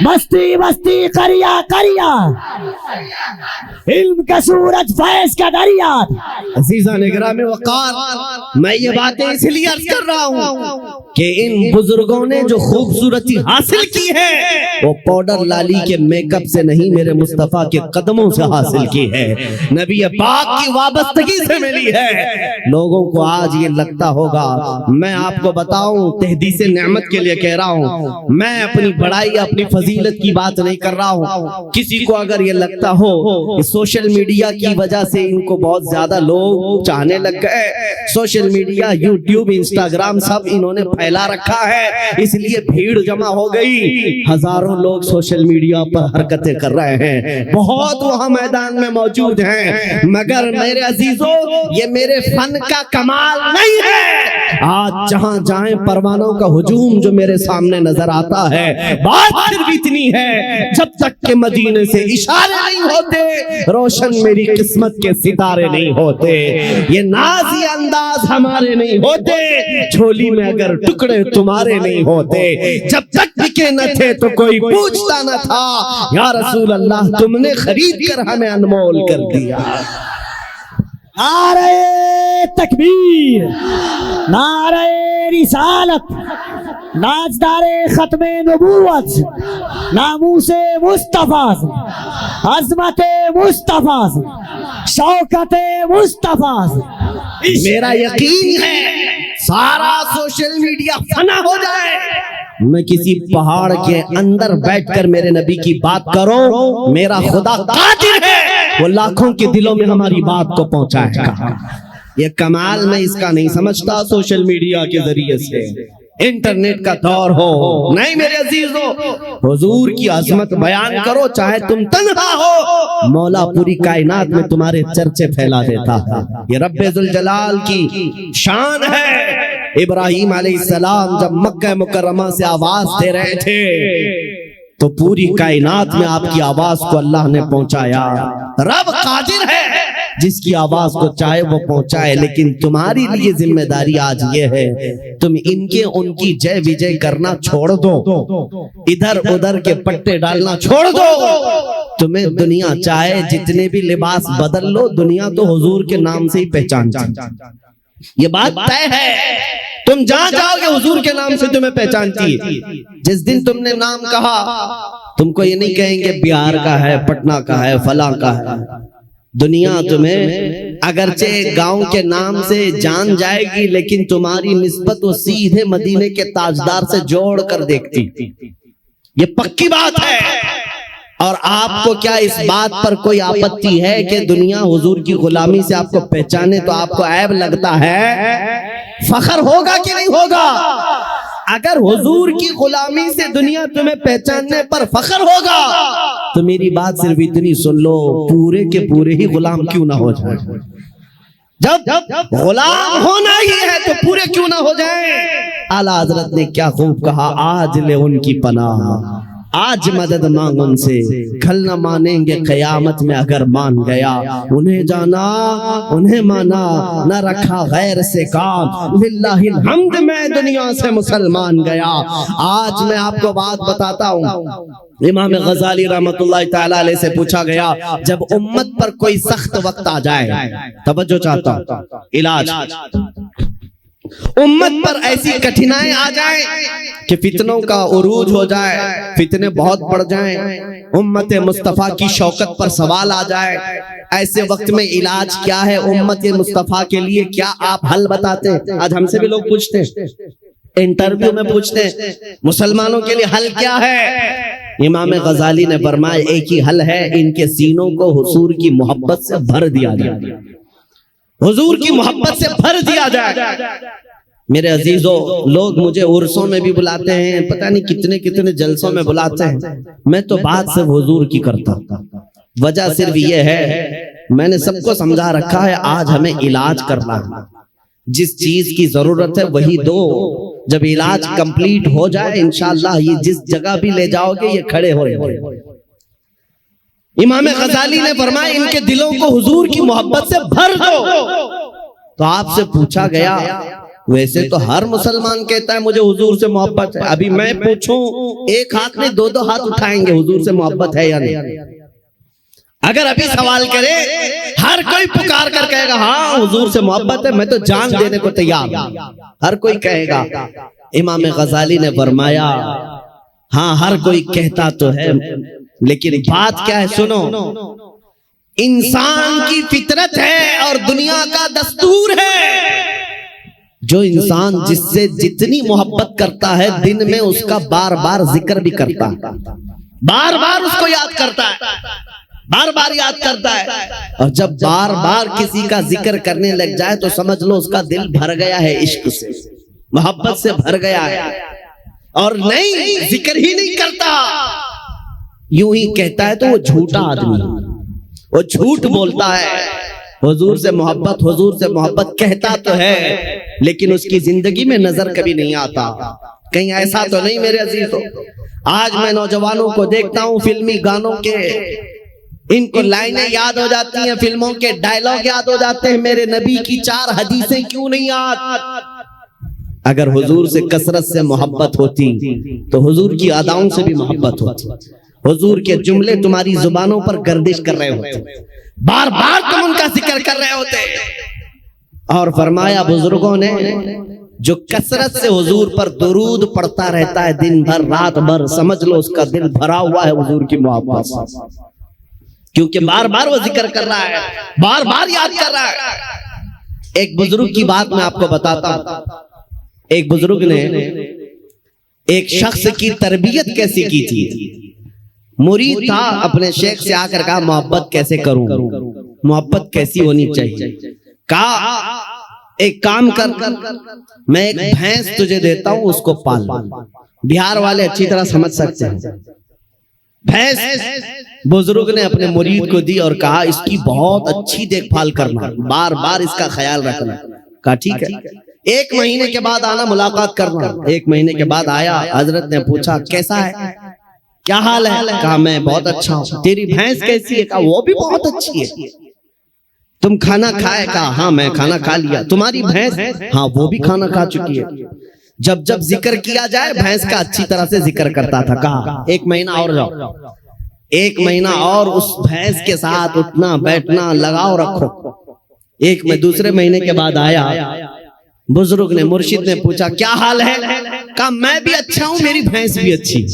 بستی بستی قریہ قریہ علم کا سورج فیض کا دریا. عزیزان اکرام وقار، میں یہ باتیں اس لیے عرض کر رہا ہوں کہ ان بزرگوں نے جو خوبصورتی حاصل کی ہے وہ پاؤڈر لالی کے میک اپ سے نہیں، میرے مصطفیٰ کے قدموں سے حاصل کی ہے، نبی پاک کی وابستگی سے ملی ہے. لوگوں کو آج یہ لگتا ہوگا، میں آپ کو بتاؤں تحدیث نعمت کے لیے کہہ رہا ہوں، میں اپنی بڑائی اپنی فضیلت کی بات نہیں کر رہا ہوں. کسی کو اگر یہ لگتا ہو کہ سوشل میڈیا کی وجہ سے ان کو بہت زیادہ لوگ چاہنے لگ گئے، سوشل میڈیا یوٹیوب انسٹاگرام سب انہوں نے پھیلا رکھا ہے اس لیے بھیڑ جمع ہو گئی، ہزاروں لوگ سوشل میڈیا پر حرکتیں کر رہے ہیں، بہت وہاں میدان میں موجود ہیں، مگر میرے عزیزوں یہ میرے فن کا کمال نہیں ہے. آج جہاں جائیں پروانوں کا ہجوم جو میرے سامنے نظر آتا ہے، بات صرف اتنی ہے جب تک کہ مدینے سے اشارے نہیں ہوتے روشن میری قسمت کے ستارے نہیں ہوتے، یہ نازی انداز ہمارے نہیں ہوتے، جھولی میں اگر ٹکڑے تمہارے نہیں ہوتے، جب تک بکے نہ تھے تو کوئی پوچھتا نہ تھا، یا رسول اللہ تم نے خرید کر ہمیں انمول کر دیا. نعرہ تکبیر، نعرہ رسالت، ناچدار ختم نبوت، ناموس مصطفیٰ، عظمت مصطفیٰ، شوکت مصطفیٰ. میرا یقین ہے سارا سوشل میڈیا فنا ہو جائے، میں کسی پہاڑ کے اندر بیٹھ کر میرے نبی کی بات کروں، میرا خدا قادر ہے وہ لاکھوں کے دلوں میں ہماری بات کو پہنچائے گا. یہ کمال میں اس کا نہیں سمجھتا سوشل میڈیا کے ذریعے سے، انٹرنیٹ کا دور ہو نہیں میرے عزیزو، حضور کی عظمت بیان کرو چاہے تم تنہا ہو، مولا پوری کائنات میں تمہارے چرچے پھیلا دیتا ہے. یہ رب ذوالجلال کی شان ہے. ابراہیم علیہ السلام جب مکہ مکرمہ سے آواز دے رہے تھے تو پوری کائنات میں آپ کی آواز کو اللہ نے پہنچایا. رب قادر ہے جس کی آواز کو چاہے وہ پہنچائے، لیکن تمہاری لیے ذمہ داری آج یہ ہے تم ان کی جے وجے کرنا چھوڑ دو، ادھر ادھر کے پٹے ڈالنا چھوڑ دو. تمہیں دنیا چاہے جتنے بھی لباس بدل لو، دنیا تو حضور کے نام سے ہی پہچانتی، یہ بات طے ہے. تم جہاں جاؤ گے حضور کے نام سے تمہیں پہچانتی ہے. جس دن تم نے نام کہا تم کو یہ نہیں کہیں گے بہار کا ہے، پٹنہ کا ہے، فلاں کا ہے. دنیا تمہیں اگرچہ گاؤں کے نام سے جان جائے گی لیکن تمہاری نسبت وہ سیدھے مدینے کے تاجدار سے جوڑ کر دیکھتی، یہ پکی بات ہے. اور آپ کو کیا اس بات پر کوئی آپتی ہے کہ دنیا حضور کی غلامی سے آپ کو پہچانے تو آپ کو عیب لگتا ہے؟ فخر ہوگا کہ نہیں ہوگا؟ اگر حضور کی غلامی سے دنیا تمہیں پہچاننے پر فخر ہوگا تو میری بات صرف اتنی سن لو، پورے کے پورے ہی غلام کیوں نہ ہو جائیں. جب غلام ہونا ہی ہے تو پورے کیوں نہ ہو جائیں. اعلیٰ حضرت نے کیا خوب کہا، آج لے ان کی پناہ، آج مدد مانگ ان سے، کل نہ مانیں گے قیامت میں اگر مان گیا. انہیں جانا انہیں مانا، نہ رکھا غیر سے کام، للہ الحمد میں دنیا سے مسلمان گیا. آج میں آپ کو بات بتاتا ہوں، امام غزالی رحمت اللہ تعالیٰ علیہ سے پوچھا گیا جب امت پر کوئی سخت وقت آ جائے، توجہ چاہتا ہوں، علاج، امت پر ایسی کٹھنائیں آ جائیں کہ فتنوں کا عروج ہو جائے، فتنے بہت بڑھ جائیں، امت مصطفیٰ کی شوکت پر سوال آ جائے، ایسے وقت میں علاج کیا ہے امت مصطفیٰ کے لیے؟ کیا آپ حل بتاتے ہیں؟ آج ہم سے بھی لوگ پوچھتے ہیں، انٹرویو میں پوچھتے ہیں مسلمانوں کے لیے حل کیا ہے؟ امام غزالی نے فرمایا ایک ہی حل ہے، ان کے سینوں کو حضور کی محبت سے بھر دیا جائے، حضور کی محبت سے بھر دیا جائے. میرے عزیزو، لوگ مجھے عرسوں میں بھی بلاتے ہیں، پتہ نہیں کتنے کتنے جلسوں میں بلاتے ہیں، میں تو بات صرف حضور کی کرتا ہوں. وجہ صرف یہ ہے میں نے سب کو سمجھا رکھا ہے آج ہمیں علاج کرنا ہے، جس چیز کی ضرورت ہے وہی دو. جب علاج کمپلیٹ ہو جائے انشاءاللہ یہ جس جگہ بھی لے جاؤ گے یہ کھڑے ہو رہے. امام غزالی نے فرمایا ان کے دلوں کو حضور کی محبت سے بھر دو. تو آپ سے پوچھا گیا ویسے تو ہر مسلمان کہتا ہے مجھے حضور سے محبت ہے. ابھی میں پوچھوں ایک ہاتھ میں دو ہاتھ اٹھائیں گے حضور سے محبت ہے یا نہیں؟ اگر ابھی سوال کرے ہر کوئی پکار کر کہے گا ہاں حضور سے محبت ہے، میں تو جان دینے کو تیار ہوں. ہر کوئی کہے گا. امام غزالی نے فرمایا ہاں ہر کوئی کہتا تو ہے، لیکن بات کیا ہے سنو. انسان کی فطرت ہے اور دنیا کا دستور ہے. جو انسان جس سے جتنی محبت کرتا ہے دن میں اس کا بار بار ذکر بھی کرتا ہے، بار بار اس کو یاد کرتا ہے، بار بار یاد کرتا ہے. اور جب بار بار کسی کا ذکر کرنے لگ جائے تو سمجھ لو اس کا دل بھر گیا ہے، عشق سے محبت سے بھر گیا ہے. اور نہیں ذکر ہی نہیں کرتا، یوں ہی کہتا ہے تو وہ جھوٹا آدمی ہے، وہ جھوٹ بولتا ہے. حضور سے محبت کہتا تو ہے لیکن اس کی زندگی میں نظر کبھی نہیں آتا. کہیں ایسا تو نہیں میرے عزیزو. آج میں نوجوانوں کو دیکھتا ہوں فلمی گانوں کے ان کو لائنیں یاد ہو جاتی ہیں، فلموں کے ڈائلاگ یاد ہو جاتے ہیں، میرے نبی کی 4 حدیثیں کیوں نہیں یاد؟ اگر حضور سے کثرت سے محبت ہوتی تو حضور کی اداؤں سے بھی محبت ہوتی. حضور کے جملے تمہاری زبانوں پر گردش کر رہے ہوتے، بار بار تم ان کا ذکر کر رہے ہوتے. اور فرمایا بزرگوں نے جو کثرت سے حضور پر درود پڑھتا رہتا ہے دن بھر رات بھر، سمجھ لو اس کا دل بھرا ہوا ہے حضور کی محبت سے، کیونکہ بار بار وہ ذکر کر رہا ہے، بار بار یاد کر رہا ہے. ایک بزرگ کی بات میں آپ کو بتاتا ہوں. ایک بزرگ نے ایک شخص کی تربیت کیسی کی تھی. مرید تھا، اپنے شیخ سے آ کر کہا محبت کیسے کروں، محبت کیسی ہونی چاہیے. کہا ایک کام کر، میں ایک بھینس تجھے دیتا ہوں اس کو پال. بہار والے اچھی طرح سمجھ سکتے ہیں. بھینس بزرگ نے اپنے مرید کو دی اور کہا اس کی بہت اچھی دیکھ بھال کرنا، بار بار اس کا خیال رکھنا. کہا ٹھیک ہے. 1 مہینے کے بعد آنا ملاقات کرنا. 1 مہینے کے بعد آیا. حضرت نے پوچھا کیسا ہے، کیا حال ہے؟ کہا میں بہت اچھا ہوں. تیری بھینس کیسی ہے؟ کہا وہ بھی بہت اچھی ہے. تم کھانا کھائے؟ کہا ہاں میں کھانا کھا لیا. تمہاری بھینس؟ ہاں وہ بھی کھانا کھا چکی ہے. جب ذکر کیا جائے بھینس کا اچھی طرح سے ذکر کرتا تھا. کہا 1 مہینہ اور جاؤ، 1 مہینہ اور اس بھینس کے ساتھ اٹھنا بیٹھنا لگاؤ رکھو. دوسرے مہینے کے بعد آیا. بزرگ نے مرشد نے پوچھا کیا حال ہے؟ کہا میں بھی اچھا ہوں، میری بھینس بھی اچھی.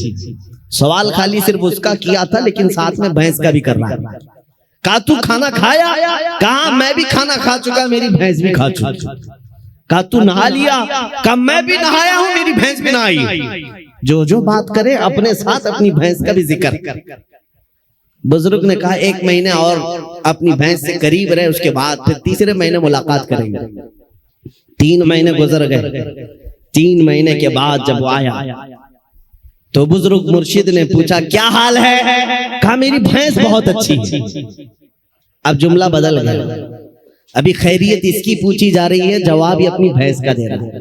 سوال خالی صرف اس کا کیا تھا لیکن ساتھ میں بھینس کا بھی کر رہا ہے. کہا تو کھانا کھایا؟ کہا میں بھی کھانا کھا چکا، میری بھینس بھی کھا چکی. کہا تو نہا لیا؟ کہا میں بھی نہایا ہوں، میری بھینس بھی نہائی. جو بات کرے اپنے ساتھ اپنی بھینس کا بھی ذکر. بزرگ نے کہا 1 مہینے اور اپنی بھینس سے قریب رہے، اس کے بعد پھر تیسرے مہینے ملاقات کریں گے. 3 مہینے گزر گئے. 3 مہینے کے بعد جب وہ آیا تو بزرگ مرشد نے پوچھا کیا حال ہے؟ کہا میری بھینس بہت اچھی. اب جملہ بدل گیا. ابھی خیریت اس کی پوچھی جا رہی ہے، جواب یہ اپنی بھینس کا دے رہا ہے.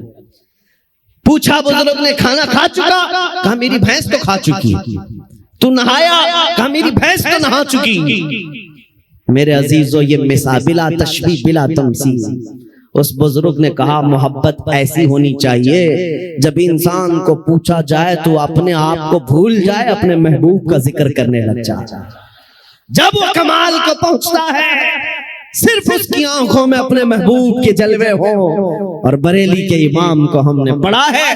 پوچھا بزرگ نے کھانا کھا چکا؟ کہا میری بھینس تو کھا چکی. تو نہایا؟ کہا میری بھینس تو نہا چکی. میرے عزیزو یہ مثال بلا تشبیہ بلا تمثیل. اس بزرگ نے کہا محبت ایسی ہونی چاہیے جب انسان کو پوچھا جائے تو اپنے آپ کو بھول جائے، اپنے محبوب کا ذکر کرنے لگ جائے. جب وہ کمال کو پہنچتا ہے صرف اس کی آنکھوں میں اپنے محبوب کے جلوے ہوں. اور بریلی کے امام کو ہم نے پڑھا ہے،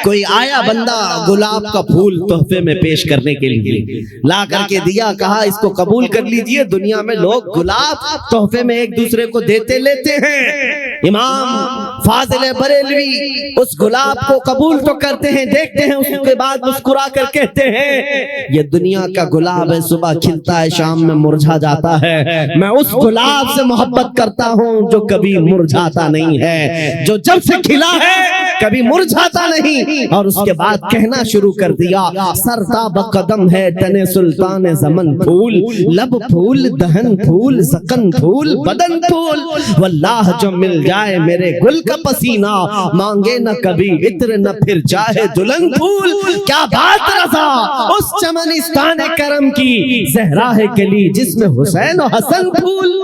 کوئی آیا بندہ گلاب کا پھول تحفے میں پیش کرنے کے لیے لا کر کے دیا، کہا اس کو قبول کر لیجئے. دنیا میں لوگ گلاب تحفے میں ایک دوسرے کو دیتے لیتے ہیں. امام فاضل بریلوی اس گلاب کو قبول تو کرتے ہیں، دیکھتے ہیں، اس کے بعد مسکرا کر کہتے ہیں یہ دنیا کا گلاب ہے، صبح کھلتا ہے شام میں مرجھا جاتا ہے. میں اس گلاب سے محبت کرتا ہوں جو کبھی مرجھاتا نہیں ہے، جو جب سے کھلا ہے کبھی مرجھاتا نہیں. اور اس کے بعد کہنا شروع کر دیا سرتاب قدم ہے تن سلطان زمن پھول، لب پھول دہن پھول زکن پھول بدن پھول. واللہ جو مل جائے میرے گل کا پسینہ، مانگے نہ کبھی عطر نہ پھر چاہے دلہن پھول. کیا بات رضا اس چمنستان کرم کی، زہرا ہے کلی جس میں حسین و حسن پھول.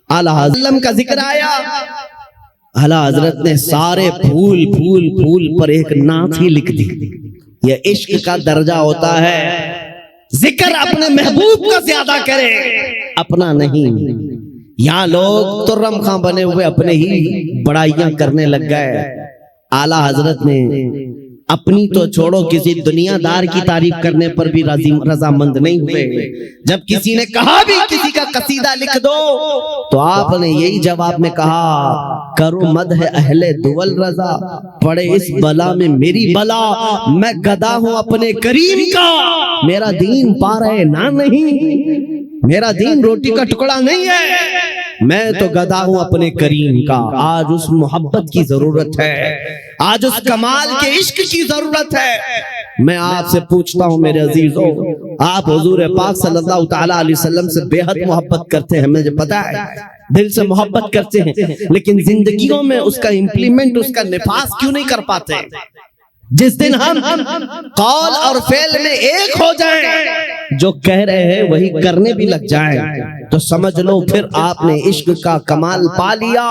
اعلیٰ حضرت کا ذکر آیا اعلیٰ حضرت نے سارے پھول پھول پھول پر ایک نعت ہی لکھ دی. یہ عشق کا درجہ ہوتا ہے. ذکر اپنے محبوب کا زیادہ کرے، اپنا نہیں. یہاں لوگ ترم خاں بنے ہوئے اپنے ہی بڑائیاں کرنے لگ گئے. اعلیٰ حضرت نے اپنی تو چھوڑو کسی دنیا دار کی تعریف کرنے پر بھی رضامند نہیں ہوئے. جب کسی نے کہا بھی کسی کا قصیدہ لکھ دو تو آپ نے یہی جواب میں کہا کرو مدح اہل دول رضا، پڑے اس بلا میں میری بلا. میں گدا ہوں اپنے کریم کا، میرا دین پارے نہ نہیں، میرا دین روٹی کا ٹکڑا نہیں ہے، میں تو گدا ہوں اپنے کریم کا. آج اس محبت کی ضرورت ہے، آج اس کمال کے عشق کی ضرورت ہے. میں آپ سے پوچھتا ہوں میرے عزیزوں، آپ حضور پاک صلی اللہ تعالیٰ علیہ وسلم سے بے حد محبت کرتے ہیں، مجھے پتا ہے دل سے محبت کرتے ہیں، لیکن زندگیوں میں اس کا امپلیمنٹ، اس کا نفاذ کیوں نہیں کر پاتے؟ جس دن ہم قول اور فعل میں ایک ہو جائیں، جو کہہ رہے ہیں وہی کرنے بھی لگ جائیں، تو سمجھ لو پھر آپ نے عشق کا کمال پا لیا.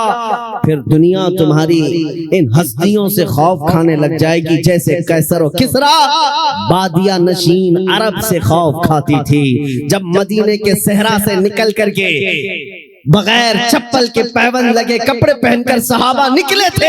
پھر دنیا تمہاری ان ہستیوں سے خوف کھانے لگ جائے گی جیسے قیصر و کسریٰ بادیہ نشین عرب سے خوف کھاتی تھی. جب مدینے کے صحرا سے نکل کر کے بغیر چپل کے پیوند لگے کپڑے پہن کر صحابہ نکلے تھے،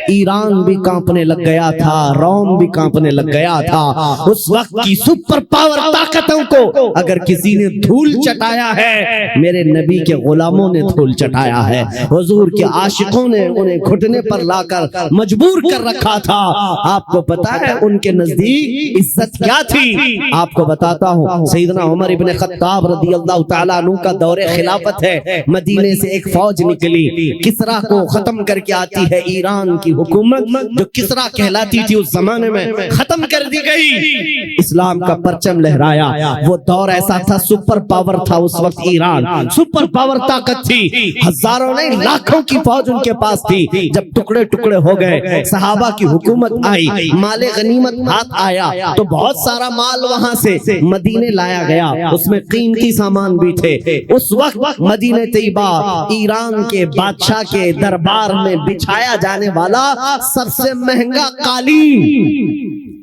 ایران بھی کانپنے لگ گیا تھا، روم بھی کانپنے لگ گیا تھا. اس وقت کی سپر پاور طاقتوں کو اگر کسی نے دھول چٹایا ہے، میرے نبی کے غلاموں نے دھول چٹایا ہے. حضور کے عاشقوں نے انہیں گھٹنے پر لا کر مجبور کر رکھا تھا. آپ کو پتا ہے ان کے نزدیک عزت کیا تھی؟ آپ کو بتاتا ہوں. سیدنا عمر ابن خطاب رضی اللہ تعالیٰ عنہ کا دور خلافت ہے. مدینے سے ایک فوج نکلی، کسریٰ کو ختم کر کے آتی ہے. ایران کی حکومت جو کسریٰ کہلاتی تھی اس زمانے میں ختم کر دی گئی، اسلام کا پرچم لہرایا. وہ دور ایسا تھا، سپر پاور تھا اس وقت ایران، سپر پاور طاقت تھی. ہزاروں نہیں لاکھوں کی فوج ان کے پاس تھی. جب ٹکڑے ٹکڑے ہو گئے، صحابہ کی حکومت آئی، مال غنیمت ہاتھ آیا تو بہت سارا مال وہاں سے مدینے لایا گیا، اس میں قیمتی سامان بھی تھے. اس وقت مدینے طیبہ ایران کے بادشاہ کے دربار میں بچھایا جانے والا سب سے مہنگا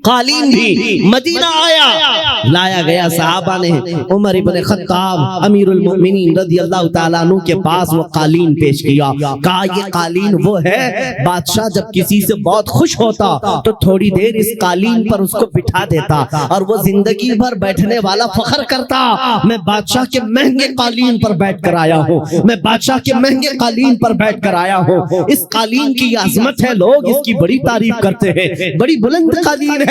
قالین بھی مدینہ آیا، لایا گیا. صحابہ نے عمر ابن خطاب امیر المؤمنین رضی اللہ تعالیٰ عنہ کے پاس وہ قالین پیش کیا. کہا یہ قالین وہ ہے، بادشاہ جب کسی سے بہت خوش ہوتا تو تھوڑی دیر اس قالین پر اس کو بٹھا دیتا اور وہ زندگی بھر بیٹھنے والا فخر کرتا، میں بادشاہ کے مہنگے قالین پر بیٹھ کر آیا ہوں، میں بادشاہ کے مہنگے قالین پر بیٹھ کر آیا ہوں. اس قالین کی عظمت ہے، لوگ اس کی بڑی تعریف کرتے ہیں، بڑی بلند قالین ہے.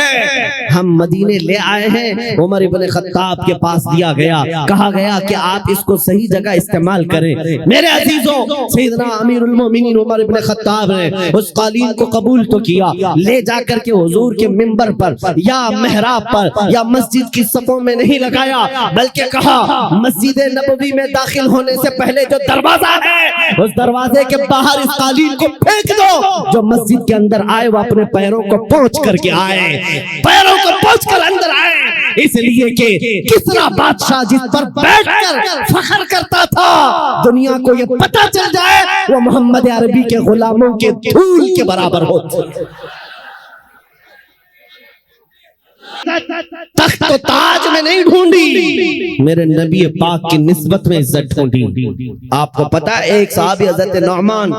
ہم مدینے لے آئے ہیں. عمر ابن خطاب کے پاس دیا گیا، کہا گیا کہ آپ اس کو صحیح جگہ استعمال کریں. میرے عزیزوں، سیدنا امیر المومنین عمر ابن خطاب نے اس قالین کو قبول تو کیا، لے جا کر کے حضور کے منبر پر یا محراب پر یا مسجد کی صفوں میں نہیں لگایا، بلکہ کہا مسجد نبوی میں داخل ہونے سے پہلے جو دروازہ ہے اس دروازے کے باہر اس قالین کو پھینک دو. جو مسجد کے اندر آئے وہ اپنے پیروں کو پہنچ کر کے آئے، پیروں کو پہنچ کر اندر آئے، اس لیے کہ کسریٰ بادشاہ جس پر بیٹھ کر فخر کرتا تھا، دنیا کو یہ پتہ چل جائے وہ محمد عربی کے غلاموں کے دھول کے برابر ہوتے. تخت و تاج میں نہیں ڈھونڈی، میرے نبی پاک کی نسبت میں عزت ڈھونڈی. آپ کو پتا ہے ایک صحابی حضرت نعمان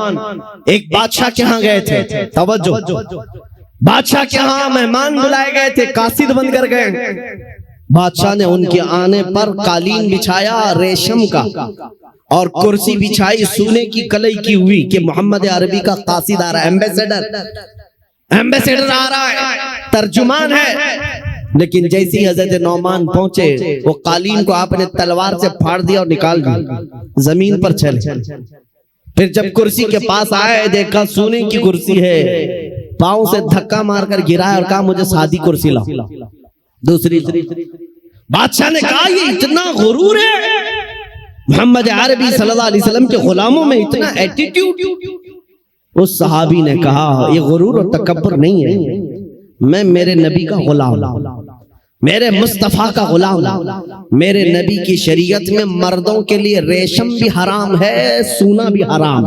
ایک بادشاہ کے ہاں گئے تھے. توجہ، بادشاہ کے ہاں مہمان بلائے گئے تھے، قاصد بن کر گئے. بادشاہ نے ان کے آنے پر قالین بچھایا ریشم کا اور کرسی بچھائی سونے کی کلئی کی ہوئی کہ محمد عربی کا قاصد آ رہا ہے، ایمبیسیڈر آ رہا ہے، ترجمان ہے. لیکن جیسی حضرت نعمان پہنچے وہ قالین کو آپ نے تلوار سے پھاڑ دیا اور نکال دیا، زمین پر چلے. پھر جب کرسی کے پاس آئے دیکھا سونے کی کرسی ہے، پاؤں سے دھکا مار کر گرایا اور کہا مجھے سادی کرسی لاؤ، دوسری. بادشاہ نے کہا یہ اتنا غرور ہے، محمد عربی صلی اللہ علیہ وسلم کے غلاموں میں اتنا ایٹیٹیوڈ. اس صحابی نے کہا یہ غرور اور تکبر نہیں ہے، میں میرے نبی کا غلام، میرے مصطفیٰ کا غلام. میرے نبی کی شریعت میں مردوں کے لیے ریشم بھی حرام ہے، سونا بھی حرام.